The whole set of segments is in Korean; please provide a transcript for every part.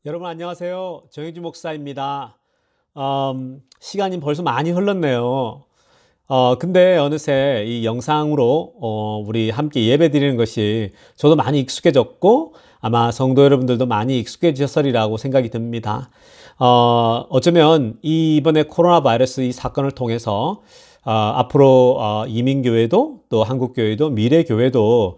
여러분 안녕하세요. 정영주 목사입니다. 시간이 벌써 많이 흘렀네요. 근데 어느새 이 영상으로 우리 함께 예배 드리는 것이 저도 많이 익숙해졌고 아마 성도 여러분들도 많이 익숙해지셨으리라고 생각이 듭니다. 어쩌면 이번에 코로나 바이러스 이 사건을 통해서 앞으로 이민교회도 또 한국교회도 미래교회도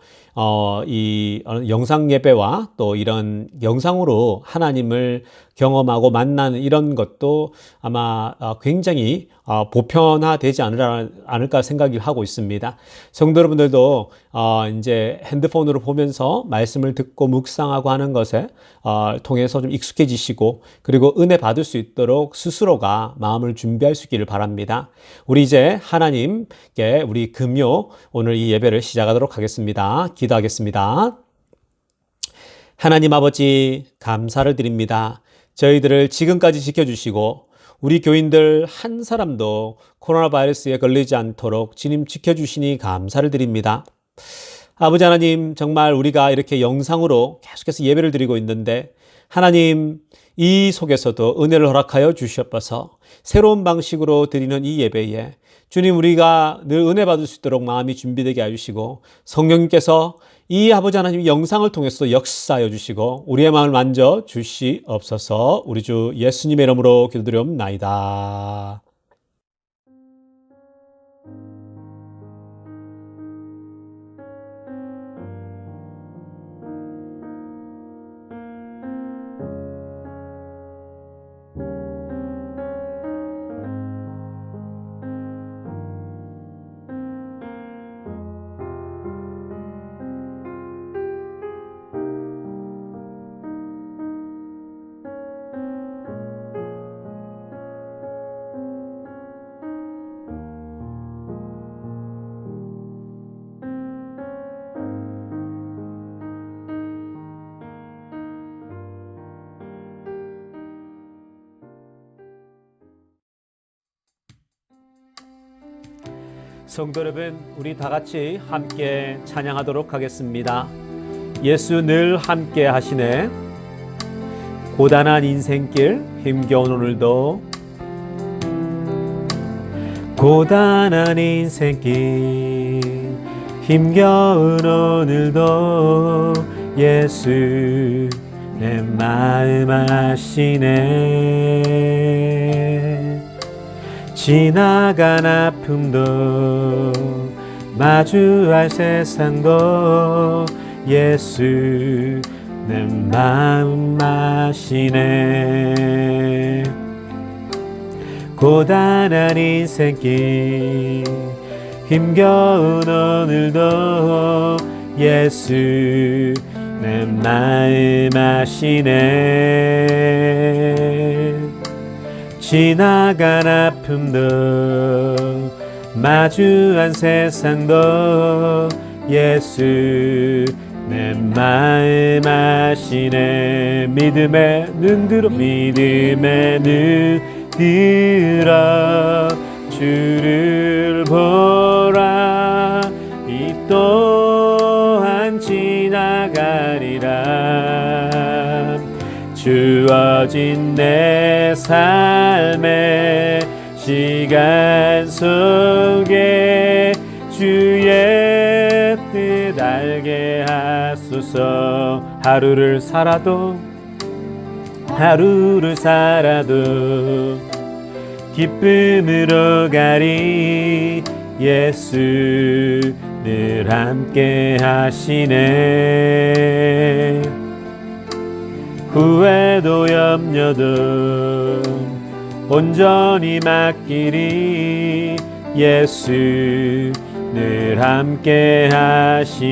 이 영상 예배와 또 이런 영상으로 하나님을 경험하고 만나는 이런 것도 아마 굉장히 보편화되지 않을까 생각을 하고 있습니다. 성도 여러분들도 이제 핸드폰으로 보면서 말씀을 듣고 묵상하고 하는 것에 통해서 좀 익숙해지시고 그리고 은혜 받을 수 있도록 스스로가 마음을 준비할 수 있기를 바랍니다. 우리 이제 하나님께 우리 금요 오늘 이 예배를 시작하도록 하겠습니다. 기도하겠습니다. 하나님 아버지 감사를 드립니다. 저희들을 지금까지 지켜주시고 우리 교인들 한 사람도 코로나 바이러스에 걸리지 않도록 주님 지켜주시니 감사를 드립니다. 아버지 하나님, 정말 우리가 이렇게 영상으로 계속해서 예배를 드리고 있는데 하나님, 이 속에서도 은혜를 허락하여 주시옵소서. 새로운 방식으로 드리는 이 예배에 주님, 우리가 늘 은혜 받을 수 있도록 마음이 준비되게 해주시고 성령님께서 이 아버지 하나님 영상을 통해서 역사하여 주시고 우리의 마음을 만져 주시옵소서. 우리 주 예수님의 이름으로 기도드리옵나이다. 성도 여러분, 우리 다 같이 함께 찬양하도록 하겠습니다. 예수 늘 함께 하시네. 고단한 인생길 힘겨운 오늘도 고단한 인생길 힘겨운 오늘도 예수 내 마음 아시네. 지나간 아픔도 마주할 세상도 예수 내 마음 아시네. 고단한 인생길 힘겨운 오늘도 예수 내 마음 아시네. 지나간 아픔도 마주한 세상도 예수 내 마음 아시네. 믿음의 눈 들어 주를 보라. 이 또한 지나가리라. 주어진 내 삶의 시간 속에 주의 뜻 알게 하소서. 하루를 살아도 기쁨으로 가리. 예수 늘 함께 하시네. 후회도 염려도 온전히 맡기리. 예수 늘 함께 하시네.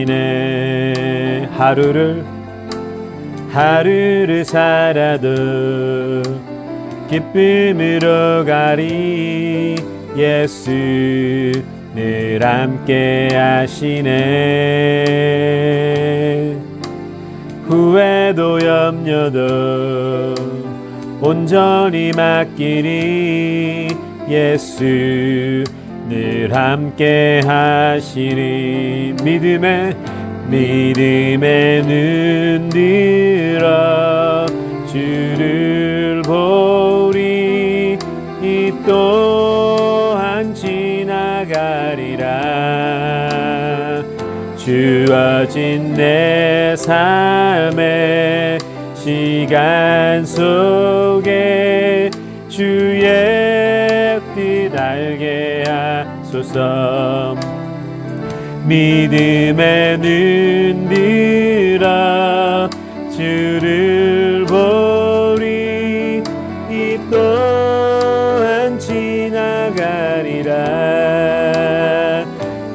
하루를 살아도 기쁨으로 가리. 예수 늘 함께 하시네. 후회도 염려도 온전히 맡기리. 예수 늘 함께 하시리. 믿음의 눈 들어 주를 보리 이 또한 지나가리라. 주어진 내 삶의 시간 속에 주의 뜻 알게 하소서. 믿음의 눈 들어 주를 보리 이 또한 지나가리라.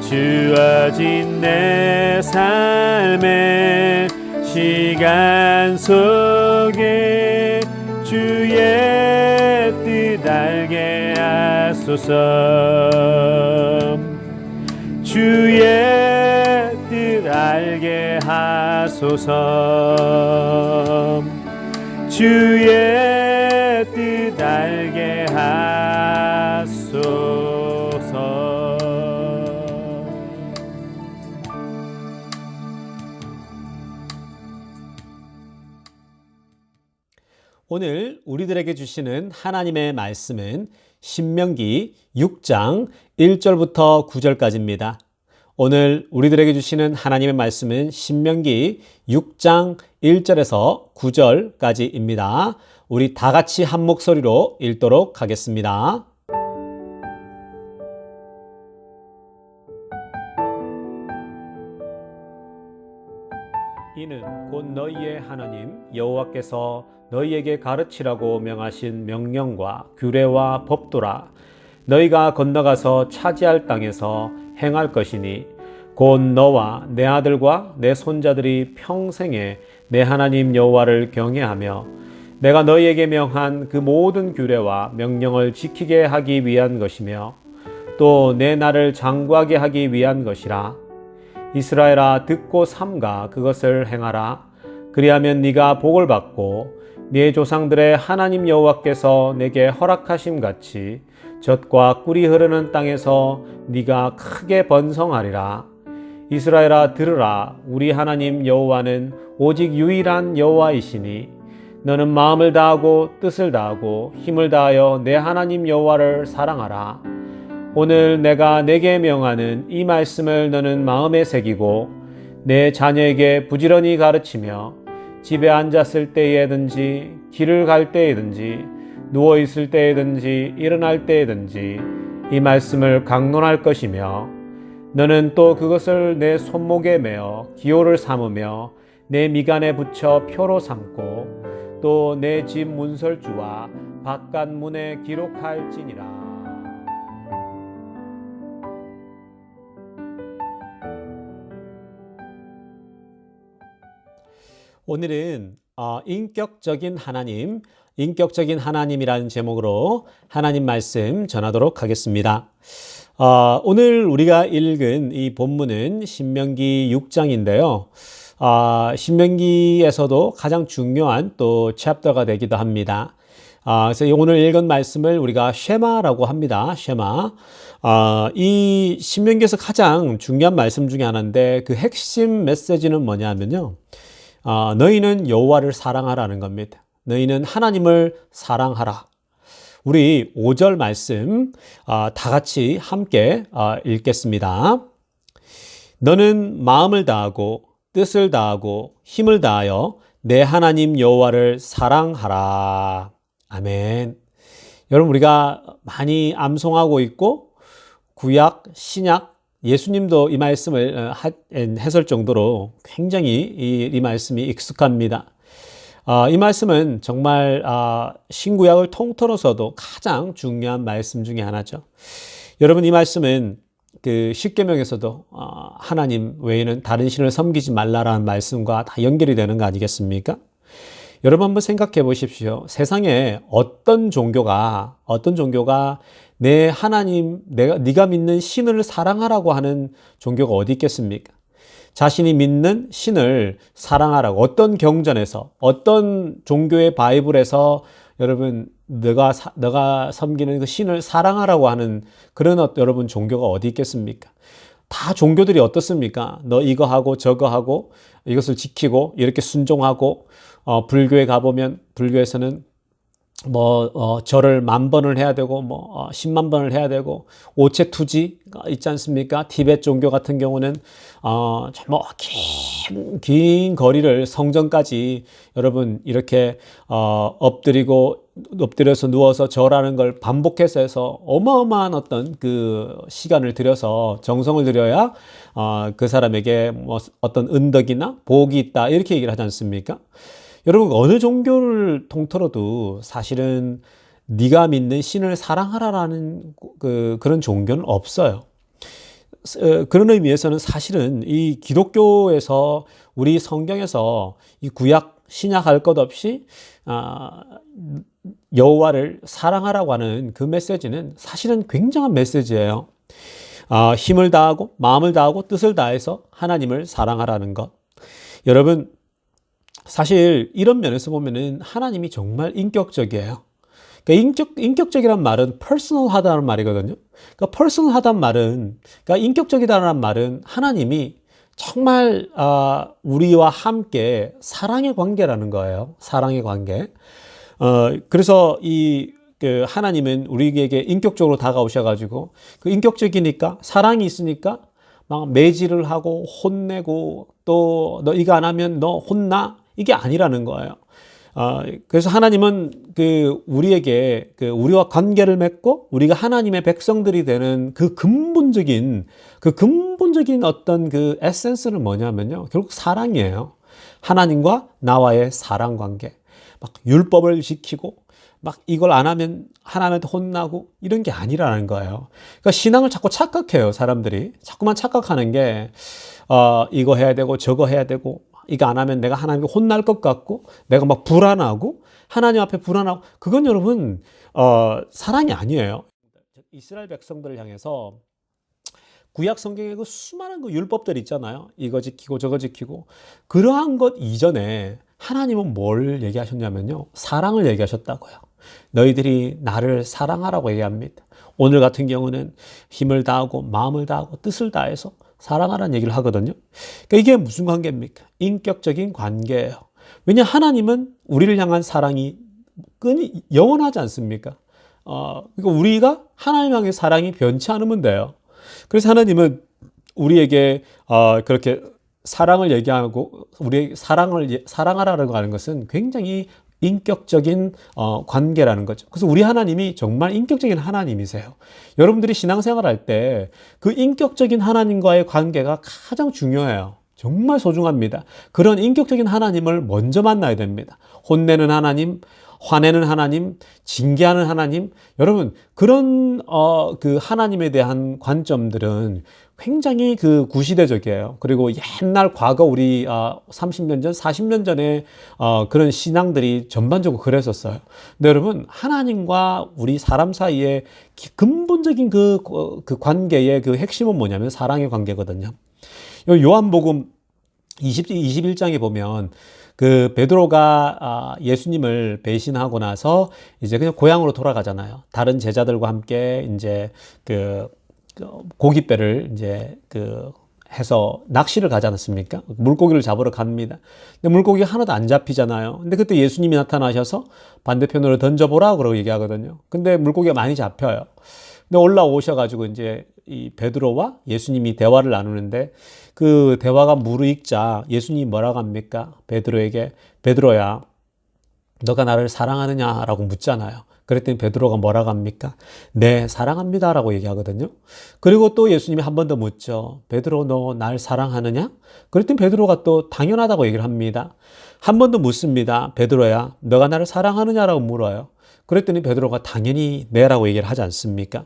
주어진 내 삶의 시간 속에 주의 뜻 알게 하소서. 주의 뜻 알게 하소서. 주의 뜻 알게 하소서. 오늘 우리들에게 주시는 하나님의 말씀은 신명기 6장 1절부터 9절까지입니다. 오늘 우리들에게 주시는 하나님의 말씀은 신명기 6장 1절에서 9절까지입니다. 우리 다 같이 한 목소리로 읽도록 하겠습니다. 이는 곧 너희의 하나님 여호와께서 너희에게 가르치라고 명하신 명령과 규례와 법도라. 너희가 건너가서 차지할 땅에서 행할 것이니 곧 너와 내 아들과 내 손자들이 평생에 내 하나님 여호와를 경외하며 내가 너희에게 명한 그 모든 규례와 명령을 지키게 하기 위한 것이며 또 내 날을 장구하게 하기 위한 것이라. 이스라엘아 듣고 삼가 그것을 행하라. 그리하면 네가 복을 받고 네 조상들의 하나님 여호와께서 내게 허락하심 같이 젖과 꿀이 흐르는 땅에서 네가 크게 번성하리라. 이스라엘아 들으라. 우리 하나님 여호와는 오직 유일한 여호와이시니 너는 마음을 다하고 뜻을 다하고 힘을 다하여 내 하나님 여호와를 사랑하라. 오늘 내가 내게 명하는 이 말씀을 너는 마음에 새기고 내 자녀에게 부지런히 가르치며 집에 앉았을 때에든지 길을 갈 때에든지 누워있을 때에든지 일어날 때에든지 이 말씀을 강론할 것이며 너는 또 그것을 내 손목에 매어 기호를 삼으며 내 미간에 붙여 표로 삼고 또 내 집 문설주와 바깥 문에 기록할지니라. 오늘은 인격적인 하나님이라는 제목으로 하나님 말씀 전하도록 하겠습니다. 오늘 우리가 읽은 이 본문은 신명기 6장인데요. 신명기에서도 가장 중요한 또 챕터가 되기도 합니다. 그래서 오늘 읽은 말씀을 우리가 쉐마라고 합니다. 쉐마. 이 신명기에서 가장 중요한 말씀 중에 하나인데 그 핵심 메시지는 뭐냐면요. 너희는 여호와를 사랑하라는 겁니다. 너희는 하나님을 사랑하라. 우리 5절 말씀 다 같이 함께 읽겠습니다. 너는 마음을 다하고 뜻을 다하고 힘을 다하여 내 하나님 여호와를 사랑하라. 아멘. 여러분 우리가 많이 암송하고 있고 구약, 신약, 예수님도 이 말씀을 했을 정도로 굉장히 이 말씀이 익숙합니다. 이 말씀은 정말 신구약을 통틀어서도 가장 중요한 말씀 중에 하나죠. 여러분 이 말씀은 그 십계명에서도 하나님 외에는 다른 신을 섬기지 말라라는 말씀과 다 연결이 되는 거 아니겠습니까? 여러분 한번 생각해 보십시오. 세상에 어떤 종교가 내 하나님, 네가 믿는 신을 사랑하라고 하는 종교가 어디 있겠습니까? 자신이 믿는 신을 사랑하라고 어떤 경전에서 어떤 종교의 바이블에서 여러분 너가 섬기는 그 신을 사랑하라고 하는 그런 여러분 종교가 어디 있겠습니까? 다 종교들이 어떻습니까? 너 이거 하고 저거 하고 이것을 지키고 이렇게 순종하고 불교에 가보면 불교에서는 절을 10,000번을 해야 되고, 10만 번을 해야 되고, 오체투지가 있지 않습니까? 티베트 종교 같은 경우는, 긴 거리를 성전까지 여러분, 이렇게, 엎드려서 누워서 절하는 걸 반복해서 해서 어마어마한 어떤 그 시간을 들여서 정성을 들여야, 그 사람에게 어떤 은덕이나 복이 있다. 이렇게 얘기를 하지 않습니까? 여러분 어느 종교를 통틀어도 사실은 네가 믿는 신을 사랑하라라는 그런 종교는 없어요. 그런 의미에서는 사실은 이 기독교에서 우리 성경에서 이 구약 신약 할 것 없이 여호와를 사랑하라고 하는 그 메시지는 사실은 굉장한 메시지예요. 힘을 다하고 마음을 다하고 뜻을 다해서 하나님을 사랑하라는 것. 여러분 사실 이런 면에서 보면은 하나님이 정말 인격적이에요. 그러니까 인격적이란 말은 퍼스널하다는 말이거든요. 그러니까 퍼스널하다는 말은, 그러니까 인격적이다는 말은 하나님이 정말 우리와 함께 사랑의 관계라는 거예요. 사랑의 관계. 그래서 그 하나님은 우리에게 인격적으로 다가오셔가지고 그 인격적이니까 사랑이 있으니까 막 매질을 하고 혼내고 또 너 이거 안 하면 너 혼나 이게 아니라는 거예요. 그래서 하나님은 우리에게 우리와 관계를 맺고 우리가 하나님의 백성들이 되는 그 근본적인 어떤 그 에센스는 뭐냐면요. 결국 사랑이에요. 하나님과 나와의 사랑 관계. 막 율법을 지키고 막 이걸 안 하면 하나님한테 혼나고 이런 게 아니라는 거예요. 그러니까 신앙을 자꾸 착각해요, 사람들이. 자꾸만 착각하는 게, 이거 해야 되고 저거 해야 되고 이거 안 하면 내가 하나님께 혼날 것 같고 내가 막 불안하고 하나님 앞에 불안하고 그건 여러분 사랑이 아니에요. 이스라엘 백성들을 향해서 구약 성경에 그 수많은 그 율법들 있잖아요. 이거 지키고 저거 지키고 그러한 것 이전에 하나님은 뭘 얘기하셨냐면요. 사랑을 얘기하셨다고요. 너희들이 나를 사랑하라고 얘기합니다. 오늘 같은 경우는 힘을 다하고 마음을 다하고 뜻을 다해서 사랑하라는 얘기를 하거든요. 그러니까 이게 무슨 관계입니까? 인격적인 관계예요. 왜냐 하나님은 우리를 향한 사랑이 영원하지 않습니까? 그러니까 우리가 하나님 향의 사랑이 변치 않으면 돼요. 그래서 하나님은 우리에게 그렇게 사랑을 얘기하고 우리의 사랑하라고 하는 것은 굉장히 인격적인 관계라는 거죠. 그래서 우리 하나님이 정말 인격적인 하나님이세요. 여러분들이 신앙생활 할 때 그 인격적인 하나님과의 관계가 가장 중요해요. 정말 소중합니다. 그런 인격적인 하나님을 먼저 만나야 됩니다. 혼내는 하나님, 화내는 하나님, 징계하는 하나님. 여러분, 그런 그 하나님에 대한 관점들은 굉장히 구시대적이에요. 그리고 옛날 과거 우리 30년 전, 40년 전에 그런 신앙들이 전반적으로 그랬었어요. 근데 여러분, 하나님과 우리 사람 사이의 근본적인 그 관계의 그 핵심은 뭐냐면 사랑의 관계거든요. 요한복음 21장에 보면 그 베드로가 예수님을 배신하고 나서 이제 그냥 고향으로 돌아가잖아요. 다른 제자들과 함께 이제 고깃배를 이제 해서 낚시를 가지 않았습니까? 물고기를 잡으러 갑니다. 근데 물고기가 하나도 안 잡히잖아요. 근데 그때 예수님이 나타나셔서 반대편으로 던져보라 그러고 얘기하거든요. 근데 물고기가 많이 잡혀요. 근데 올라오셔가지고 이제 이 베드로와 예수님이 대화를 나누는데 그 대화가 무르익자 예수님이 뭐라고 합니까? 베드로에게 베드로야 너가 나를 사랑하느냐라고 묻잖아요. 그랬더니 베드로가 뭐라고 합니까? 네, 사랑합니다라고 얘기하거든요. 그리고 또 예수님이 한 번 더 묻죠. 베드로 너 날 사랑하느냐? 그랬더니 베드로가 또 당연하다고 얘기를 합니다. 한 번 더 묻습니다. 베드로야 너가 나를 사랑하느냐라고 물어요. 그랬더니 베드로가 당연히 네라고 얘기를 하지 않습니까?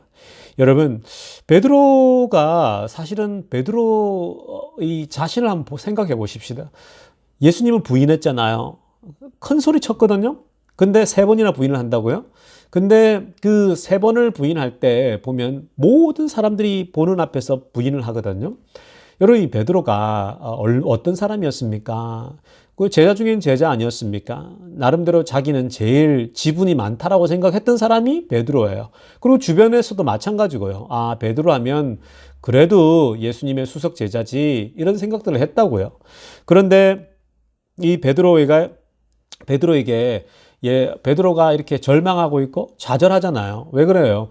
여러분, 베드로가 사실은 베드로의 자신을 한번 생각해 보십시다. 예수님을 부인했잖아요. 큰 소리 쳤거든요. 근데 3번이나 부인을 한다고요? 근데 그 3번을 부인할 때 보면 모든 사람들이 보는 앞에서 부인을 하거든요. 여러분, 이 베드로가 어떤 사람이었습니까? 그 제자 중엔 제자 아니었습니까? 나름대로 자기는 제일 지분이 많다라고 생각했던 사람이 베드로예요. 그리고 주변에서도 마찬가지고요. 베드로 하면 그래도 예수님의 수석 제자지 이런 생각들을 했다고요. 그런데 이 베드로가 베드로에게 베드로가 이렇게 절망하고 있고 좌절하잖아요. 왜 그래요?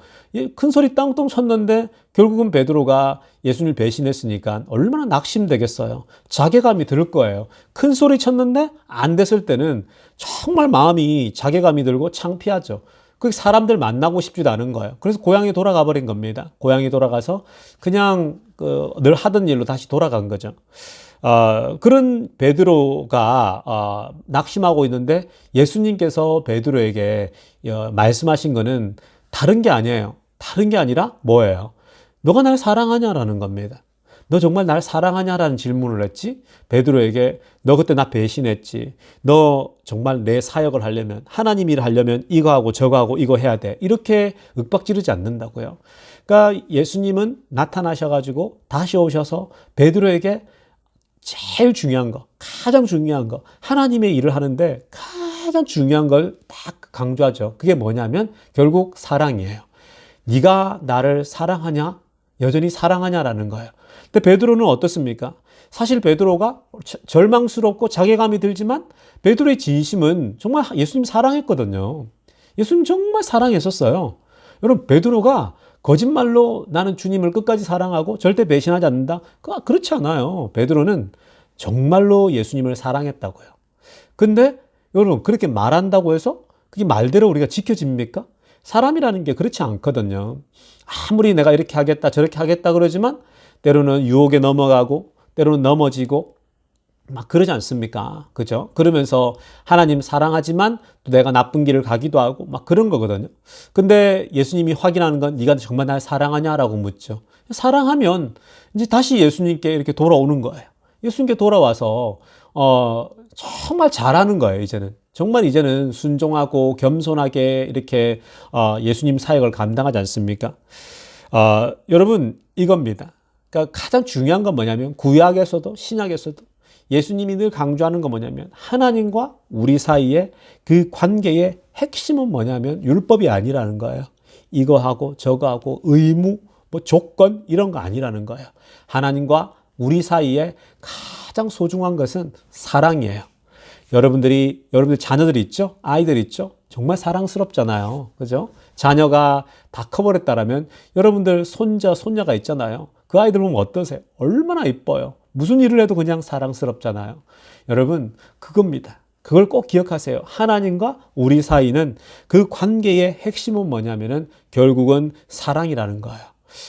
큰 소리 땅땅 쳤는데 결국은 베드로가 예수님을 배신했으니까 얼마나 낙심되겠어요. 자괴감이 들 거예요. 큰 소리 쳤는데 안 됐을 때는 정말 마음이 자괴감이 들고 창피하죠. 그 사람들 만나고 싶지도 않은 거예요. 그래서 고향에 돌아가 버린 겁니다. 고향에 돌아가서 그냥 늘 하던 일로 다시 돌아간 거죠. 그런 베드로가 낙심하고 있는데 예수님께서 베드로에게 말씀하신 거는 다른 게 아니에요. 다른 게 아니라 뭐예요? 너가 날 사랑하냐라는 겁니다. 너 정말 날 사랑하냐라는 질문을 했지? 베드로에게 너 그때 나 배신했지. 너 정말 내 사역을 하려면 하나님 일을 하려면 이거 하고 저거 하고 이거 해야 돼. 이렇게 윽박지르지 않는다고요. 그러니까 예수님은 나타나셔가지고 다시 오셔서 베드로에게 제일 중요한 거, 가장 중요한 거, 하나님의 일을 하는데 가장 중요한 걸 딱 강조하죠. 그게 뭐냐면 결국 사랑이에요. 네가 나를 사랑하냐? 여전히 사랑하냐라는 거예요. 근데 베드로는 어떻습니까? 사실 베드로가 절망스럽고 자괴감이 들지만 베드로의 진심은 정말 예수님 사랑했거든요. 예수님 정말 사랑했었어요. 여러분, 베드로가 거짓말로 나는 주님을 끝까지 사랑하고 절대 배신하지 않는다? 그렇지 않아요. 베드로는 정말로 예수님을 사랑했다고요. 근데 여러분, 그렇게 말한다고 해서 그게 말대로 우리가 지켜집니까? 사람이라는 게 그렇지 않거든요. 아무리 내가 이렇게 하겠다 저렇게 하겠다 그러지만 때로는 유혹에 넘어가고 때로는 넘어지고 막 그러지 않습니까? 그죠? 그러면서 하나님 사랑하지만 또 내가 나쁜 길을 가기도 하고 막 그런 거거든요. 근데 예수님이 확인하는 건 네가 정말 날 사랑하냐라고 묻죠. 사랑하면 이제 다시 예수님께 이렇게 돌아오는 거예요. 예수님께 돌아와서 정말 잘하는 거예요. 이제는 순종하고 겸손하게 이렇게 예수님 사역을 감당하지 않습니까? 여러분, 이겁니다. 그러니까 가장 중요한 건 뭐냐면 구약에서도 신약에서도 예수님이 늘 강조하는 건 뭐냐면 하나님과 우리 사이의 그 관계의 핵심은 뭐냐면 율법이 아니라는 거예요. 이거 하고 저거 하고 의무, 뭐 조건 이런 거 아니라는 거예요. 하나님과 우리 사이에 가장 소중한 것은 사랑이에요. 여러분들 자녀들이 있죠? 아이들 있죠? 정말 사랑스럽잖아요. 그죠? 자녀가 다 커버렸다라면 여러분들 손녀가 있잖아요. 그 아이들 보면 어떠세요? 얼마나 이뻐요. 무슨 일을 해도 그냥 사랑스럽잖아요. 여러분, 그겁니다. 그걸 꼭 기억하세요. 하나님과 우리 사이는 그 관계의 핵심은 뭐냐면은 결국은 사랑이라는 거예요.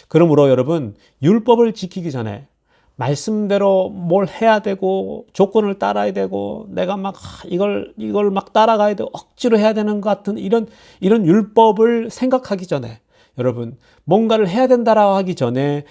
그러므로 여러분, 율법을 지키기 전에 말씀대로 뭘 해야 되고 조건을 따라야 되고 내가 막 이걸 막 따라가야 되고 억지로 해야 되는 것 같은 이런 율법을 생각하기 전에 여러분 뭔가를 해야 된다라고 하기 전에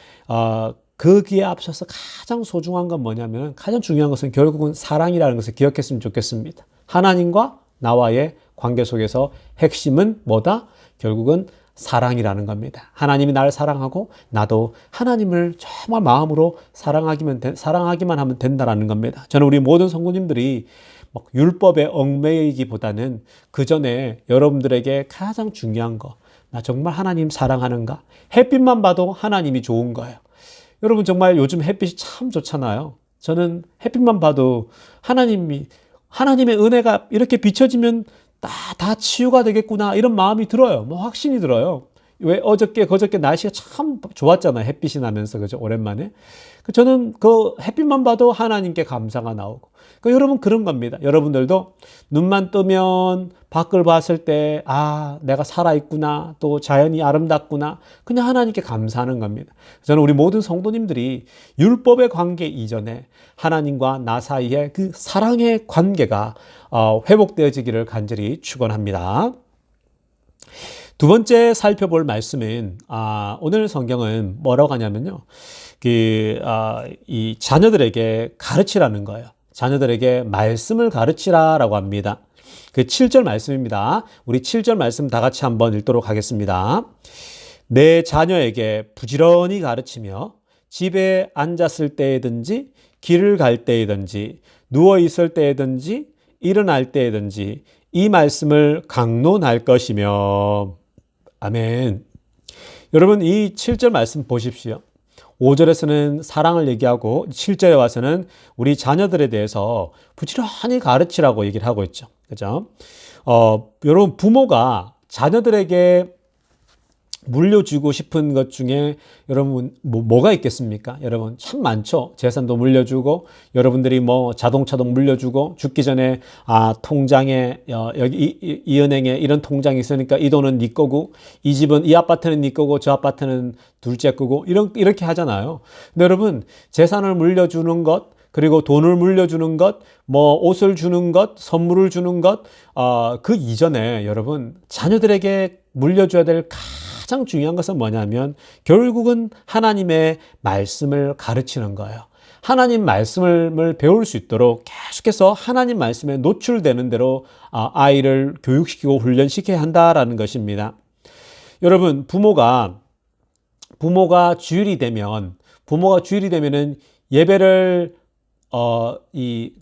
거기에 앞서서 가장 소중한 건 뭐냐면 가장 중요한 것은 결국은 사랑이라는 것을 기억했으면 좋겠습니다. 하나님과 나와의 관계 속에서 핵심은 뭐다? 결국은 사랑이라는 겁니다. 하나님이 나를 사랑하고 나도 하나님을 정말 마음으로 사랑하기만 하면 된다라는 겁니다. 저는 우리 모든 성도님들이 막 율법에 얽매이기보다는 그 전에 여러분들에게 가장 중요한 거, 나 정말 하나님 사랑하는가? 햇빛만 봐도 하나님이 좋은 거예요. 여러분 정말 요즘 햇빛이 참 좋잖아요. 저는 햇빛만 봐도 하나님의 은혜가 이렇게 비춰지면 다 치유가 되겠구나 이런 마음이 들어요. 뭐 확신이 들어요. 왜 그저께 날씨가 참 좋았잖아요. 햇빛이 나면서 그죠? 오랜만에. 저는 그 햇빛만 봐도 하나님께 감사가 나오고. 여러분 그런 겁니다. 여러분들도 눈만 뜨면 밖을 봤을 때 내가 살아있구나. 또 자연이 아름답구나. 그냥 하나님께 감사하는 겁니다. 저는 우리 모든 성도님들이 율법의 관계 이전에 하나님과 나 사이의 그 사랑의 관계가 회복되어지기를 간절히 축원합니다. 두 번째 살펴볼 말씀은 오늘 성경은 뭐라고 하냐면요. 이 자녀들에게 가르치라는 거예요. 자녀들에게 말씀을 가르치라라고 합니다. 그 7절 말씀입니다. 우리 7절 말씀 다 같이 한번 읽도록 하겠습니다. 내 자녀에게 부지런히 가르치며 집에 앉았을 때에든지 길을 갈 때에든지 누워 있을 때에든지 일어날 때에든지 이 말씀을 강론할 것이며 아멘. 여러분 이 7절 말씀 보십시오. 5절에서는 사랑을 얘기하고 7절에 와서는 우리 자녀들에 대해서 부지런히 가르치라고 얘기를 하고 있죠. 그죠? 여러분, 부모가 자녀들에게 물려주고 싶은 것 중에 여러분 뭐가 있겠습니까? 여러분 참 많죠. 재산도 물려주고 여러분들이 뭐 자동차도 물려주고 죽기 전에 통장에 여기 이 은행에 이런 통장이 있으니까 이 돈은 네 거고 이 집은 이 아파트는 네 거고 저 아파트는 둘째 거고 이렇게 하잖아요. 근데 여러분 재산을 물려주는 것 그리고 돈을 물려주는 것, 뭐 옷을 주는 것, 선물을 주는 것, 그 이전에 여러분 자녀들에게 물려줘야 될 가장 중요한 것은 뭐냐면 결국은 하나님의 말씀을 가르치는 거예요. 하나님 말씀을 배울 수 있도록 계속해서 하나님 말씀에 노출되는 대로 아이를 교육시키고 훈련시켜야 한다라는 것입니다. 여러분 부모가 주일이 되면은 예배를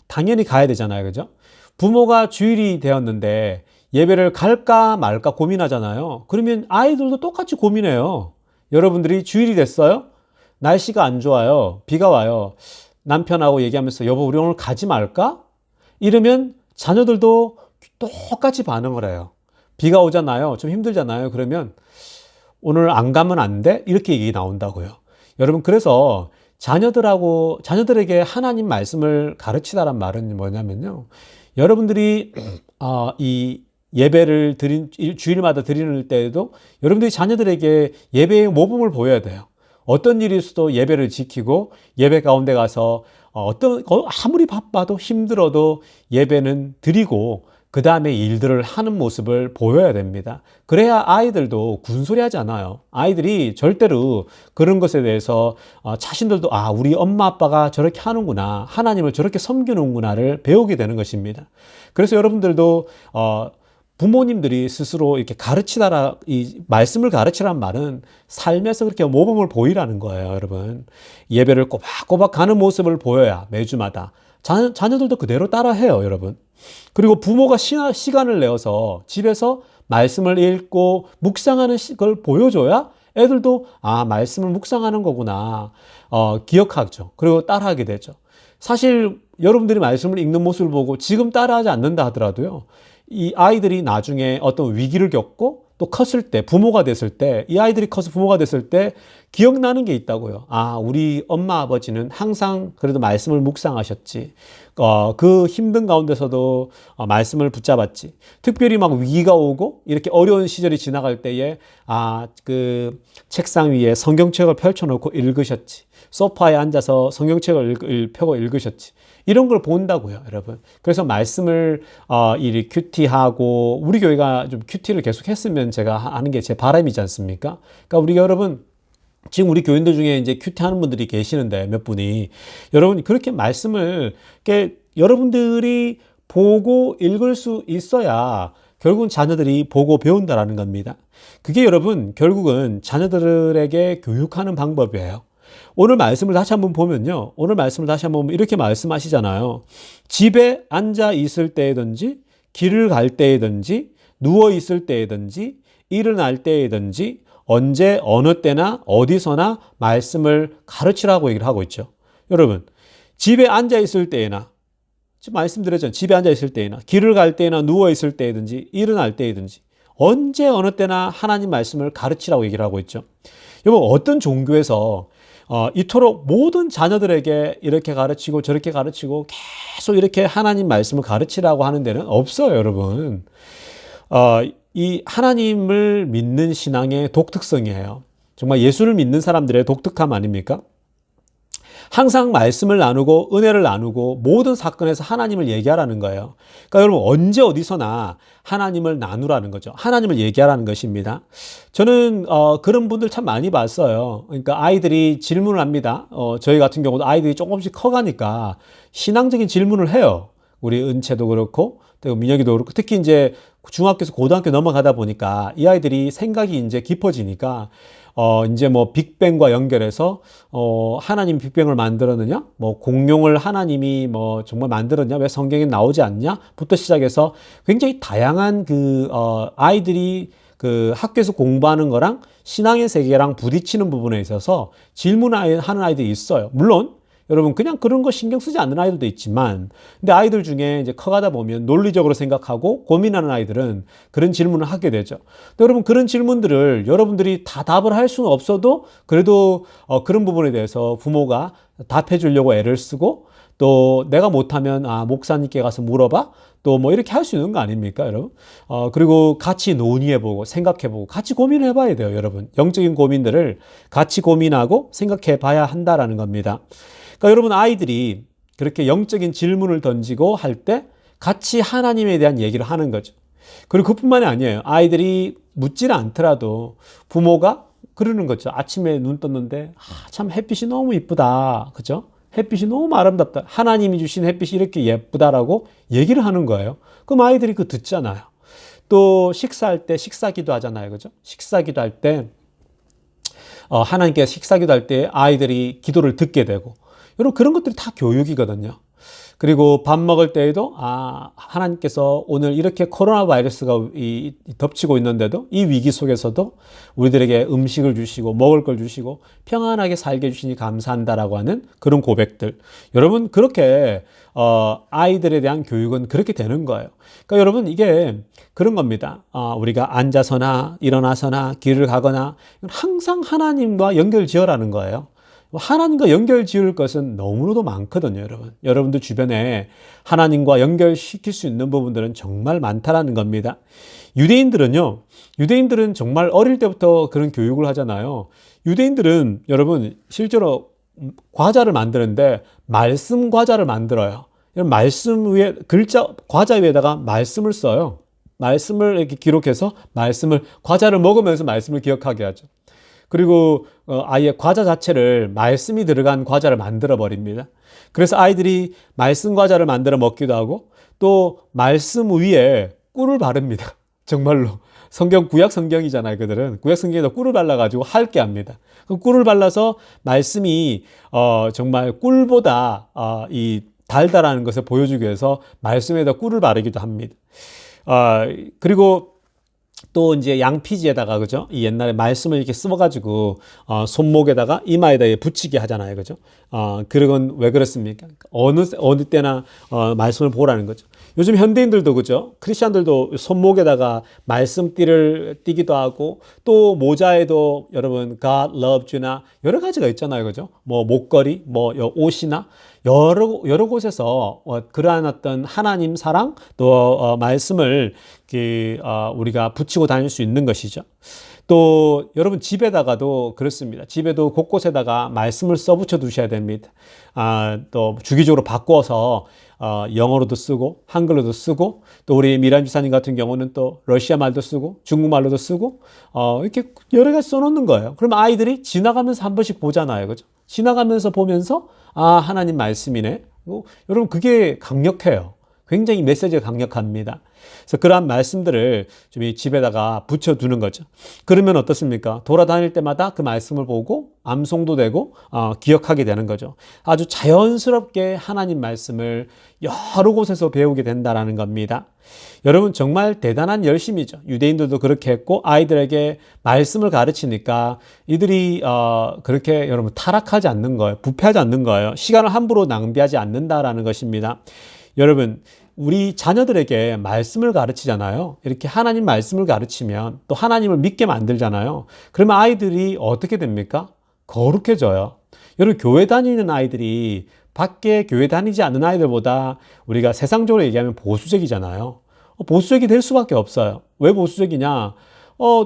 당연히 가야 되잖아요. 그죠? 부모가 주일이 되었는데 예배를 갈까 말까 고민하잖아요. 그러면 아이들도 똑같이 고민해요. 여러분들이 주일이 됐어요? 날씨가 안 좋아요. 비가 와요. 남편하고 얘기하면서 여보, 우리 오늘 가지 말까? 이러면 자녀들도 똑같이 반응을 해요. 비가 오잖아요. 좀 힘들잖아요. 그러면 오늘 안 가면 안 돼? 이렇게 얘기 나온다고요. 여러분, 그래서 자녀들에게 하나님 말씀을 가르치다란 말은 뭐냐면요. 여러분들이 이 예배를 주일마다 드리는 때에도 여러분들이 자녀들에게 예배의 모범을 보여야 돼요. 어떤 일이 있어도 예배를 지키고 예배 가운데 가서 아무리 바빠도 힘들어도 예배는 드리고 그 다음에 일들을 하는 모습을 보여야 됩니다. 그래야 아이들도 군소리하지 않아요. 아이들이 절대로 그런 것에 대해서 자신들도 우리 엄마 아빠가 저렇게 하는구나, 하나님을 저렇게 섬기는구나를 배우게 되는 것입니다. 그래서 여러분들도 부모님들이 스스로 이렇게 이 말씀을 가르치라는 말은 삶에서 그렇게 모범을 보이라는 거예요, 여러분. 예배를 꼬박꼬박 가는 모습을 보여야 매주마다 자녀들도 그대로 따라해요, 여러분. 그리고 부모가 시간을 내어서 집에서 말씀을 읽고 묵상하는 걸 보여줘야 애들도 말씀을 묵상하는 거구나 기억하죠. 그리고 따라하게 되죠. 사실 여러분들이 말씀을 읽는 모습을 보고 지금 따라하지 않는다 하더라도요, 이 아이들이 나중에 어떤 위기를 겪고 또 컸을 때 부모가 됐을 때 이 아이들이 커서 부모가 됐을 때 기억나는 게 있다고요. 우리 엄마 아버지는 항상 그래도 말씀을 묵상하셨지. 그 힘든 가운데서도 말씀을 붙잡았지. 특별히 막 위기가 오고 이렇게 어려운 시절이 지나갈 때에 그 책상 위에 성경책을 펼쳐놓고 읽으셨지. 소파에 앉아서 성경책을 펴고 읽으셨지. 이런 걸 본다고요, 여러분. 그래서 말씀을 이 큐티하고 우리 교회가 좀 큐티를 계속 했으면 제가 하는 게 제 바람이지 않습니까? 그러니까 우리 여러분 지금 우리 교인들 중에 이제 큐티 하는 분들이 계시는데 몇 분이 여러분 그렇게 말씀을 여러분들이 보고 읽을 수 있어야 결국은 자녀들이 보고 배운다라는 겁니다. 그게 여러분 결국은 자녀들에게 교육하는 방법이에요. 오늘 말씀을 다시 한번 보면요. 이렇게 말씀하시잖아요. 집에 앉아 있을 때든지, 길을 갈 때든지, 누워 있을 때든지, 일어날 때든지, 언제, 어느 때나, 어디서나 말씀을 가르치라고 얘기를 하고 있죠. 여러분, 집에 앉아 있을 때나, 지금 말씀드렸잖아요. 집에 앉아 있을 때나, 길을 갈 때나, 누워 있을 때든지, 일어날 때든지, 언제, 어느 때나 하나님 말씀을 가르치라고 얘기를 하고 있죠. 여러분, 어떤 종교에서 이토록 모든 자녀들에게 이렇게 가르치고 저렇게 가르치고 계속 이렇게 하나님 말씀을 가르치라고 하는 데는 없어요, 여러분. 이 하나님을 믿는 신앙의 독특성이에요. 정말 예수를 믿는 사람들의 독특함 아닙니까? 항상 말씀을 나누고 은혜를 나누고 모든 사건에서 하나님을 얘기하라는 거예요. 그러니까 여러분 언제 어디서나 하나님을 나누라는 거죠. 하나님을 얘기하라는 것입니다. 저는 그런 분들 참 많이 봤어요. 그러니까 아이들이 질문을 합니다. 저희 같은 경우도 아이들이 조금씩 커가니까 신앙적인 질문을 해요. 우리 은채도 그렇고 또 민혁이도 그렇고 특히 이제 중학교에서 고등학교 넘어가다 보니까 이 아이들이 생각이 이제 깊어지니까 이제 뭐 빅뱅과 연결해서 하나님 빅뱅을 만들었느냐? 뭐 공룡을 하나님이 뭐 정말 만들었냐? 왜 성경에 나오지 않냐? 부터 시작해서 굉장히 다양한 아이들이 그 학교에서 공부하는 거랑 신앙의 세계랑 부딪히는 부분에 있어서 질문하는 아이들이 있어요. 물론 여러분 그냥 그런 거 신경 쓰지 않는 아이들도 있지만, 근데 아이들 중에 이제 커가다 보면 논리적으로 생각하고 고민하는 아이들은 그런 질문을 하게 되죠. 근데 여러분 그런 질문들을 여러분들이 다 답을 할 수는 없어도 그래도 그런 부분에 대해서 부모가 답해 주려고 애를 쓰고, 또 내가 못하면 목사님께 가서 물어봐, 또 뭐 이렇게 할 수 있는 거 아닙니까, 여러분? 그리고 같이 논의해보고 생각해보고 같이 고민을 해봐야 돼요, 여러분. 영적인 고민들을 같이 고민하고 생각해봐야 한다라는 겁니다. 그러니까 여러분 아이들이 그렇게 영적인 질문을 던지고 할 때 같이 하나님에 대한 얘기를 하는 거죠. 그리고 그뿐만이 아니에요. 아이들이 묻지는 않더라도 부모가 그러는 거죠. 아침에 눈 떴는데 참 햇빛이 너무 이쁘다, 그죠? 햇빛이 너무 아름답다. 하나님이 주신 햇빛이 이렇게 예쁘다라고 얘기를 하는 거예요. 그럼 아이들이 그 듣잖아요. 또 식사할 때 식사기도 하잖아요, 그죠? 식사기도 할 때 하나님께 식사기도 할 때 아이들이 기도를 듣게 되고, 여러분 그런 것들이 다 교육이거든요. 그리고 밥 먹을 때에도 하나님께서 오늘 이렇게 코로나 바이러스가 덮치고 있는데도 이 위기 속에서도 우리들에게 음식을 주시고 먹을 걸 주시고 평안하게 살게 해주시니 감사한다라고 하는 그런 고백들. 여러분 그렇게 아이들에 대한 교육은 그렇게 되는 거예요. 그러니까 여러분 이게 그런 겁니다. 우리가 앉아서나 일어나서나 길을 가거나 항상 하나님과 연결 지어라는 거예요. 하나님과 연결 지을 것은 너무나도 많거든요, 여러분. 여러분들 주변에 하나님과 연결시킬 수 있는 부분들은 정말 많다라는 겁니다. 유대인들은 정말 어릴 때부터 그런 교육을 하잖아요. 유대인들은 여러분 실제로 과자를 만드는데 말씀 과자를 만들어요. 말씀 위에 과자 위에다가 말씀을 써요. 말씀을 이렇게 기록해서 과자를 먹으면서 말씀을 기억하게 하죠. 그리고 아예 과자 자체를 말씀이 들어간 과자를 만들어 버립니다. 그래서 아이들이 말씀 과자를 만들어 먹기도 하고, 또 말씀 위에 꿀을 바릅니다. 정말로. 구약 성경이잖아요, 그들은. 구약 성경에다 꿀을 발라가지고 할게 합니다. 그 꿀을 발라서 말씀이 정말 꿀보다 이 달달하는 것을 보여주기 위해서 말씀에다 꿀을 바르기도 합니다. 그리고 또 이제 양피지에다가, 그죠? 이 옛날에 말씀을 이렇게 써가지고 손목에다가 이마에다 붙이게 하잖아요, 그죠? 그건 왜 그렇습니까? 어느 때나 말씀을 보라는 거죠. 요즘 현대인들도, 그죠? 크리스천들도 손목에다가 말씀띠를 띠기도 하고, 또 모자에도 여러분 God loves you나 여러 가지가 있잖아요, 그죠? 뭐 목걸이, 뭐 옷이나 여러 곳에서 그러한 어떤 하나님 사랑 또 말씀을 우리가 붙이고 다닐 수 있는 것이죠. 또 여러분 집에다가도 그렇습니다. 집에도 곳곳에다가 말씀을 써붙여 두셔야 됩니다. 또 주기적으로 바꿔서 영어로도 쓰고 한글로도 쓰고, 또 우리 미란 지사님 같은 경우는 또 러시아 말도 쓰고 중국말로도 쓰고 이렇게 여러 가지 써놓는 거예요. 그럼 아이들이 지나가면서 한 번씩 보잖아요, 그죠? 지나가면서 보면서 하나님 말씀이네. 여러분 그게 강력해요. 굉장히 메시지가 강력합니다. 그래서 그러한 말씀들을 좀 이 집에다가 붙여두는 거죠. 그러면 어떻습니까? 돌아다닐 때마다 그 말씀을 보고 암송도 되고 기억하게 되는 거죠. 아주 자연스럽게 하나님 말씀을 여러 곳에서 배우게 된다는 겁니다. 여러분 정말 대단한 열심이죠. 유대인들도 그렇게 했고 아이들에게 말씀을 가르치니까 이들이 그렇게 여러분 타락하지 않는 거예요. 부패하지 않는 거예요. 시간을 함부로 낭비하지 않는다라는 것입니다. 여러분 우리 자녀들에게 말씀을 가르치잖아요. 이렇게 하나님 말씀을 가르치면 또 하나님을 믿게 만들잖아요. 그러면 아이들이 어떻게 됩니까? 거룩해져요. 여러분 교회 다니는 아이들이 밖에 교회 다니지 않는 아이들보다 우리가 세상적으로 얘기하면 보수적이잖아요. 보수적이 될 수밖에 없어요. 왜 보수적이냐?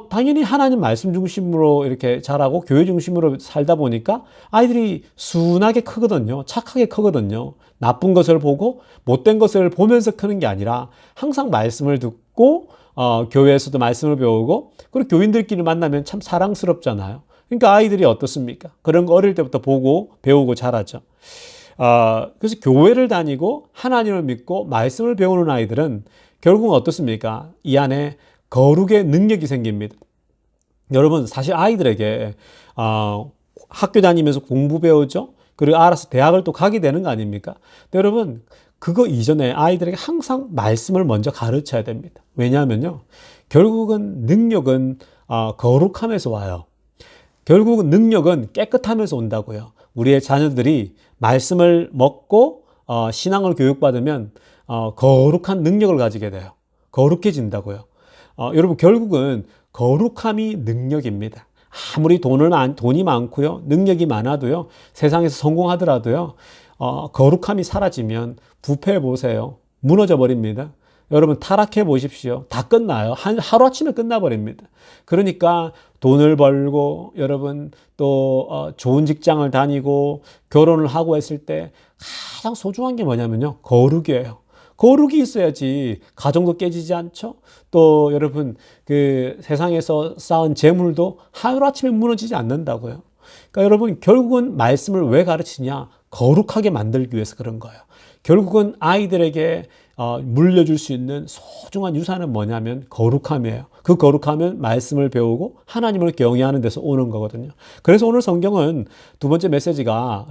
당연히 하나님 말씀 중심으로 이렇게 자라고 교회 중심으로 살다 보니까 아이들이 순하게 크거든요. 착하게 크거든요. 나쁜 것을 보고 못된 것을 보면서 크는 게 아니라 항상 말씀을 듣고 교회에서도 말씀을 배우고, 그리고 교인들끼리 만나면 참 사랑스럽잖아요. 그러니까 아이들이 어떻습니까? 그런 거 어릴 때부터 보고 배우고 자라죠. 그래서 교회를 다니고 하나님을 믿고 말씀을 배우는 아이들은 결국은 어떻습니까? 이 안에 거룩의 능력이 생깁니다. 여러분 사실 아이들에게 학교 다니면서 공부 배우죠. 그리고 알아서 대학을 또 가게 되는 거 아닙니까? 근데 여러분 그거 이전에 아이들에게 항상 말씀을 먼저 가르쳐야 됩니다. 왜냐하면요, 결국은 능력은 거룩함에서 와요. 결국은 능력은 깨끗함에서 온다고요. 우리의 자녀들이 말씀을 먹고 신앙을 교육받으면 거룩한 능력을 가지게 돼요. 거룩해진다고요. 여러분 결국은 거룩함이 능력입니다. 아무리 돈이 많고요, 능력이 많아도요, 세상에서 성공하더라도요, 거룩함이 사라지면 부패해 보세요. 무너져 버립니다. 여러분 타락해 보십시오. 다 끝나요. 하루아침에 끝나버립니다. 그러니까 돈을 벌고 여러분 또 좋은 직장을 다니고 결혼을 하고 했을 때 가장 소중한 게 뭐냐면요, 거룩이에요. 거룩이 있어야지 가정도 깨지지 않죠. 또 여러분 그 세상에서 쌓은 재물도 하루아침에 무너지지 않는다고요. 그러니까 여러분 결국은 말씀을 왜 가르치냐? 거룩하게 만들기 위해서 그런 거예요. 결국은 아이들에게 물려줄 수 있는 소중한 유산은 뭐냐면 거룩함이에요. 그 거룩함은 말씀을 배우고 하나님을 경외하는 데서 오는 거거든요. 그래서 오늘 성경은 두 번째 메시지가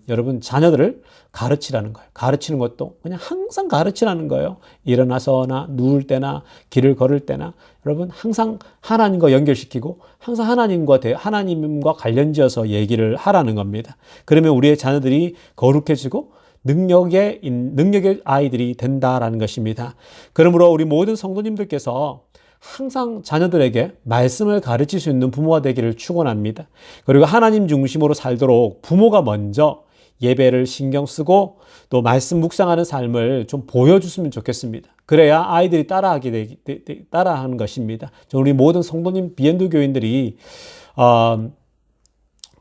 여러분 자녀들을 가르치라는 거예요. 가르치는 것도 그냥 항상 가르치라는 거예요. 일어나서나 누울 때나 길을 걸을 때나 여러분 항상 하나님과 연결시키고 항상 하나님과 관련지어서 얘기를 하라는 겁니다. 그러면 우리의 자녀들이 거룩해지고 능력의 아이들이 된다라는 것입니다. 그러므로 우리 모든 성도님들께서 항상 자녀들에게 말씀을 가르칠 수 있는 부모가 되기를 축원합니다. 그리고 하나님 중심으로 살도록 부모가 먼저 예배를 신경 쓰고 또 말씀 묵상하는 삶을 좀 보여줬으면 좋겠습니다. 그래야 아이들이 따라하는 것입니다. 우리 모든 성도님 비엔드 교인들이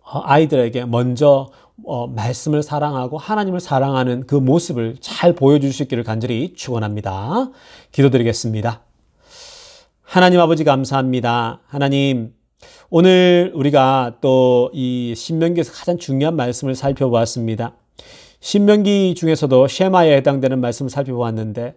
아이들에게 먼저 말씀을 사랑하고 하나님을 사랑하는 그 모습을 잘 보여줄 수 있기를 간절히 축원합니다. 기도드리겠습니다. 하나님 아버지 감사합니다. 하나님, 오늘 우리가 또 이 신명기에서 가장 중요한 말씀을 살펴보았습니다. 신명기 중에서도 쉐마에 해당되는 말씀을 살펴보았는데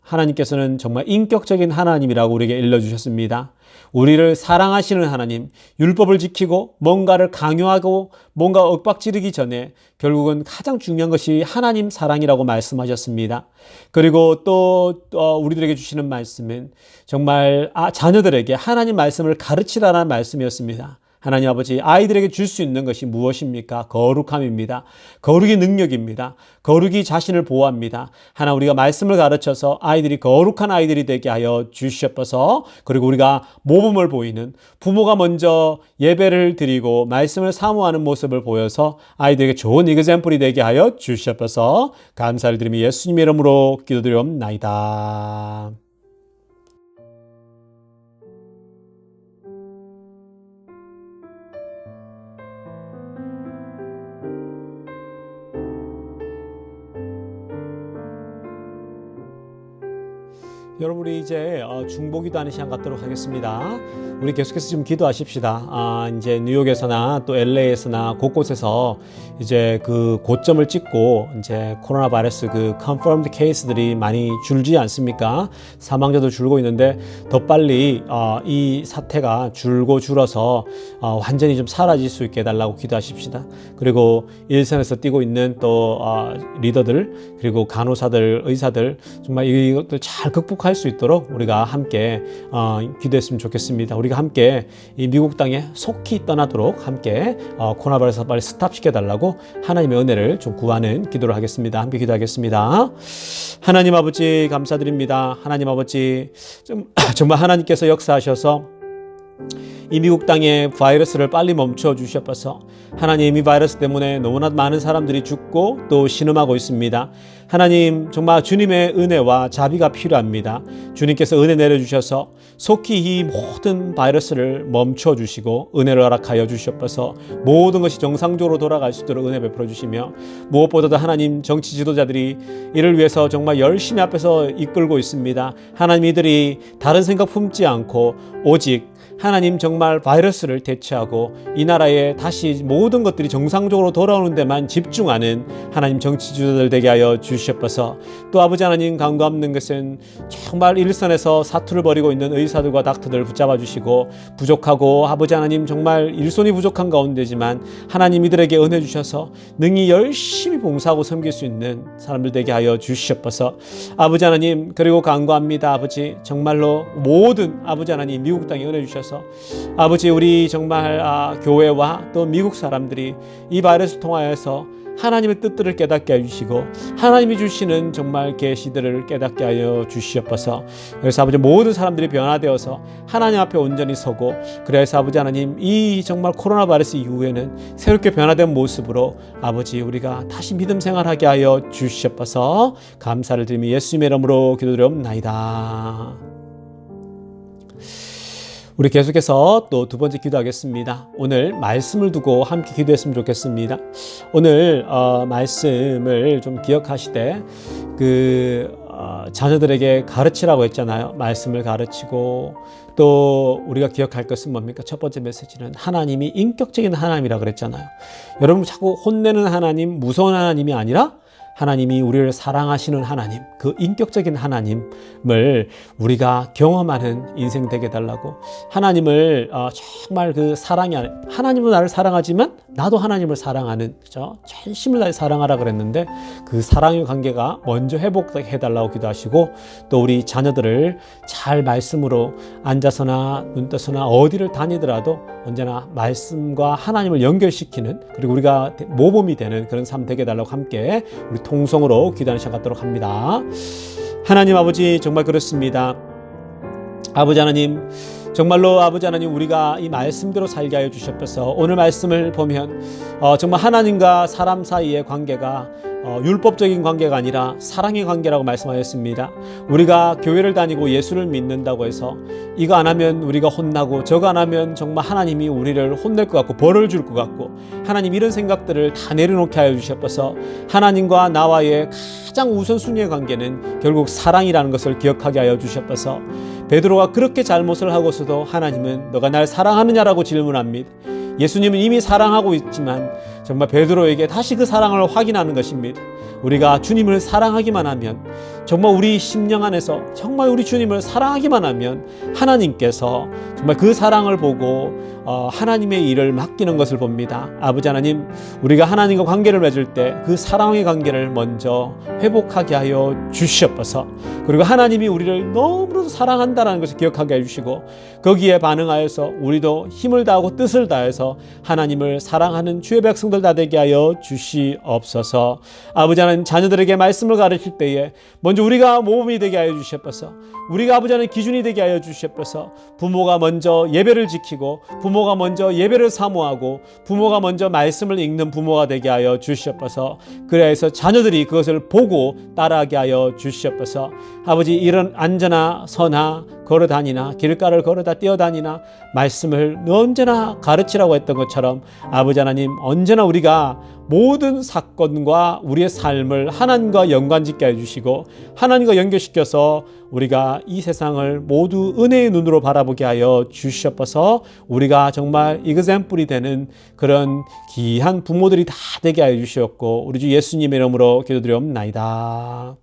하나님께서는 정말 인격적인 하나님이라고 우리에게 일러주셨습니다. 우리를 사랑하시는 하나님, 율법을 지키고 뭔가를 강요하고 뭔가 윽박지르기 전에 결국은 가장 중요한 것이 하나님 사랑이라고 말씀하셨습니다. 그리고 또 우리들에게 주시는 말씀은 정말 자녀들에게 하나님 말씀을 가르치라는 말씀이었습니다. 하나님 아버지, 아이들에게 줄 수 있는 것이 무엇입니까? 거룩함입니다. 거룩이 능력입니다. 거룩이 자신을 보호합니다. 하나 우리가 말씀을 가르쳐서 아이들이 거룩한 아이들이 되게 하여 주시옵소서. 그리고 우리가 모범을 보이는 부모가 먼저 예배를 드리고 말씀을 사모하는 모습을 보여서 아이들에게 좋은 이그젬플이 되게 하여 주시옵소서. 감사를 드리며 예수님 이름으로 기도드리옵나이다. 여러분 우리 이제 중보기도 하는 시간 갖도록 하겠습니다. 우리 계속해서 좀 기도하십시다. 이제 뉴욕에서나 또 LA에서나 곳곳에서 이제 그 고점을 찍고 이제 코로나 바이러스 그 confirmed case들이 많이 줄지 않습니까? 사망자도 줄고 있는데 더 빨리 이 사태가 줄어서 완전히 좀 사라질 수 있게 해달라고 기도하십시다. 그리고 일선에서 뛰고 있는 또 리더들 그리고 간호사들 의사들 정말 이것들 잘 극복할 수 있도록 우리가 함께 기도했으면 좋겠습니다. 우리가 함께 이 미국 땅에 속히 떠나도록 함께 코로나 바이러스 빨리 스탑시켜달라고 하나님의 은혜를 좀 구하는 기도를 하겠습니다. 함께 기도하겠습니다. 하나님 아버지 감사드립니다. 하나님 아버지 정말 하나님께서 역사하셔서 이 미국 땅의 바이러스를 빨리 멈춰 주셔서 하나님 이 바이러스 때문에 너무나 많은 사람들이 죽고 또 신음하고 있습니다. 하나님 정말 주님의 은혜와 자비가 필요합니다. 주님께서 은혜 내려주셔서 속히 이 모든 바이러스를 멈춰 주시고 은혜를 허락하여 주시옵소서. 모든 것이 정상적으로 돌아갈 수 있도록 은혜 베풀어 주시며 무엇보다도 하나님 정치 지도자들이 이를 위해서 정말 열심히 앞에서 이끌고 있습니다. 하나님 이들이 다른 생각 품지 않고 오직 하나님 정말 바이러스를 대체하고 이 나라에 다시 모든 것들이 정상적으로 돌아오는 데만 집중하는 하나님 정치 지도자들 되게 하여 주시옵소서. 또 아버지 하나님 간과 없는 것은 정말 일선에서 사투를 벌이고 있는 의사들과 닥터들을 붙잡아 주시고 부족하고 아버지 하나님 정말 일손이 부족한 가운데지만 하나님 이들에게 은혜 주셔서 능히 열심히 봉사하고 섬길 수 있는 사람들 되게 하여 주시옵소서. 아버지 하나님 그리고 간구합니다. 아버지 정말로 모든 아버지 하나님 미국 땅에 은혜 주셔서 아버지 우리 정말 교회와 또 미국 사람들이 이 바이러스를 통하여서 하나님의 뜻들을 깨닫게 해주시고 하나님이 주시는 정말 계시들을 깨닫게 하여 주시옵소서. 그래서 아버지 모든 사람들이 변화되어서 하나님 앞에 온전히 서고, 그래서 아버지 하나님 이 정말 코로나 바이러스 이후에는 새롭게 변화된 모습으로 아버지 우리가 다시 믿음 생활하게 하여 주시옵소서. 감사를 드리며 예수님의 이름으로 기도드리옵나이다. 우리 계속해서 또 두 번째 기도하겠습니다. 오늘 말씀을 두고 함께 기도했으면 좋겠습니다. 오늘 말씀을 좀 기억하시되 자녀들에게 가르치라고 했잖아요. 말씀을 가르치고 또 우리가 기억할 것은 뭡니까? 첫 번째 메시지는 하나님이 인격적인 하나님이라고 그랬잖아요. 여러분 자꾸 혼내는 하나님, 무서운 하나님이 아니라 하나님이 우리를 사랑하시는 하나님, 그 인격적인 하나님을 우리가 경험하는 인생 되게 해달라고, 하나님을 정말 그 사랑이 하나님은 나를 사랑하지만 나도 하나님을 사랑하는, 그죠? 전심을 다해 사랑하라 그랬는데 그 사랑의 관계가 먼저 회복되게 해달라고 기도하시고, 또 우리 자녀들을 잘 말씀으로 앉아서나 눈 떠서나 어디를 다니더라도 언제나 말씀과 하나님을 연결시키는, 그리고 우리가 모범이 되는 그런 삶 되게 해달라고 함께 우리 통성으로 기도하는 시간 갖도록 합니다. 하나님 아버지, 정말 그렇습니다. 아버지 하나님, 정말로 아버지 하나님, 우리가 이 말씀대로 살게 하여 주셨어서 오늘 말씀을 보면 정말 하나님과 사람 사이의 관계가 율법적인 관계가 아니라 사랑의 관계라고 말씀하셨습니다. 우리가 교회를 다니고 예수를 믿는다고 해서 이거 안 하면 우리가 혼나고 저거 안 하면 정말 하나님이 우리를 혼낼 것 같고 벌을 줄 것 같고, 하나님 이런 생각들을 다 내려놓게 하여 주셨어서 하나님과 나와의 가장 우선순위의 관계는 결국 사랑이라는 것을 기억하게 하여 주셨어서, 베드로가 그렇게 잘못을 하고서도 하나님은 너가 날 사랑하느냐라고 질문합니다. 예수님은 이미 사랑하고 있지만 정말 베드로에게 다시 그 사랑을 확인하는 것입니다. 우리가 주님을 사랑하기만 하면, 정말 우리 심령 안에서 정말 우리 주님을 사랑하기만 하면 하나님께서 정말 그 사랑을 보고 하나님의 일을 맡기는 것을 봅니다. 아버지 하나님, 우리가 하나님과 관계를 맺을 때 그 사랑의 관계를 먼저 회복하게 하여 주시옵소서. 그리고 하나님이 우리를 너무나도 사랑한다는 것을 기억하게 해주시고, 거기에 반응하여서 우리도 힘을 다하고 뜻을 다해서 하나님을 사랑하는 주의 백성들 다 되게 하여 주시옵소서. 아버지 하나님, 자녀들에게 말씀을 가르칠 때에 먼저 우리가 모범이 되게 하여 주시옵소서. 우리가 아버지 하나님 기준이 되게 하여 주시옵소서. 부모가 먼저 예배를 지키고, 부모가 먼저 예배를 사모하고, 부모가 먼저 말씀을 읽는 부모가 되게 하여 주시옵소서. 그래서 자녀들이 그것을 보고 따라하게 하여 주시옵소서. 아버지, 이런 안전하 서나 걸어다니나 길가를 걸어다 뛰어다니나 말씀을 언제나 가르치라고 했던 것처럼, 아버지 하나님, 언제나 우리가 모든 사건과 우리의 삶을 하나님과 연관짓게 해주시고 하나님과 연결시켜서 우리가 이 세상을 모두 은혜의 눈으로 바라보게 하여 주시옵소서. 우리가 정말 이그젬플이 되는 그런 귀한 부모들이 다 되게 하여 주시옵고, 우리 주 예수님의 이름으로 기도드리옵나이다.